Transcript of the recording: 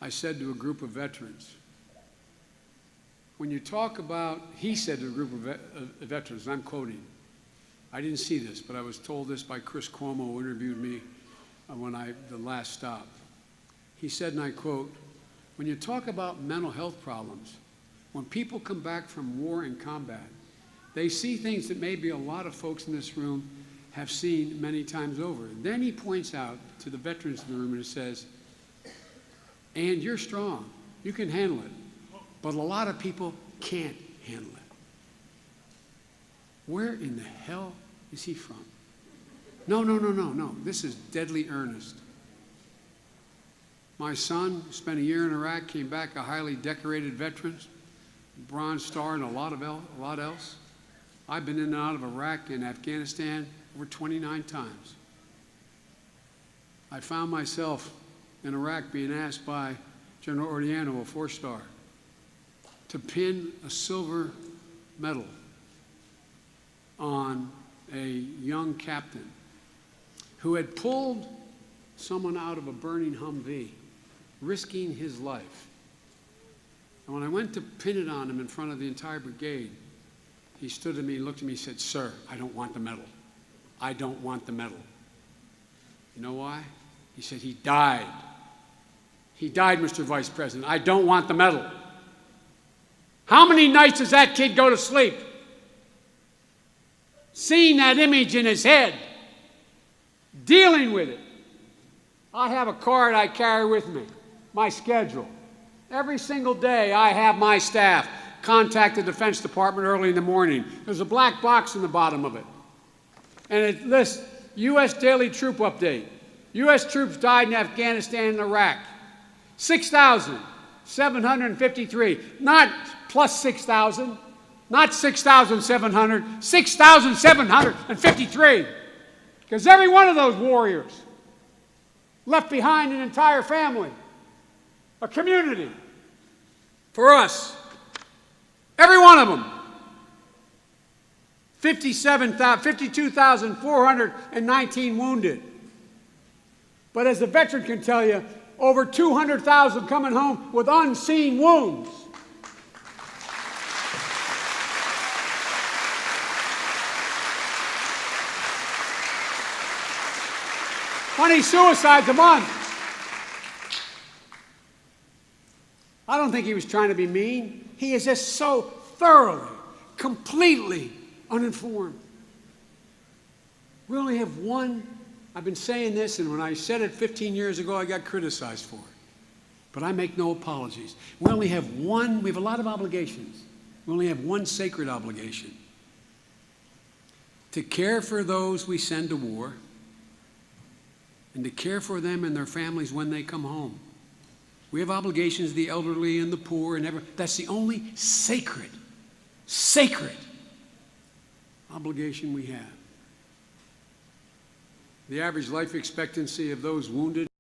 I said to a group of veterans, when you talk about, he said to a group of veterans, and I'm quoting, I didn't see this, but I was told this by Chris Cuomo, who interviewed me the last stop. He said, and I quote, when you talk about mental health problems, when people come back from war and combat, they see things that maybe a lot of folks in this room have seen many times over. Then he points out to the veterans in the room and says, and you're strong, you can handle it, but a lot of people can't handle it. Where in the hell is he from? No, this is deadly earnest. My son spent a year in Iraq, came back a highly decorated veteran, Bronze Star and a lot else. I've been in and out of Iraq and Afghanistan over 29 times. I found myself in Iraq being asked by General Ordiano, a 4-star, to pin a silver medal on a young captain who had pulled someone out of a burning Humvee, risking his life. And when I went to pin it on him in front of the entire brigade, he stood at me, looked at me, and said, "Sir, I don't want the medal. I don't want the medal." You know why? He said, he died. He died, Mr. Vice President. I don't want the medal. How many nights does that kid go to sleep? Seeing that image in his head, dealing with it. I have a card I carry with me, my schedule. Every single day I have my staff contact the Defense Department early in the morning. There's a black box in the bottom of it. And it lists U.S. daily troop update. U.S. troops died in Afghanistan and Iraq. 6,753. Not plus 6,000. Not 6,700. 6,753. Because every one of those warriors left behind an entire family, a community, for us. Every one of them. 52,419 wounded. But as the veteran can tell you, over 200,000 coming home with unseen wounds. Twenty suicides a month. I don't think he was trying to be mean. He is just so thoroughly, completely uninformed. We only have one. I've been saying this, and when I said it 15 years ago, I got criticized for it. But I make no apologies. We only have one. We have a lot of obligations. We only have one sacred obligation: to care for those we send to war and to care for them and their families when they come home. We have obligations to the elderly and the poor and everyone. That's the only sacred obligation we have. The average life expectancy of those wounded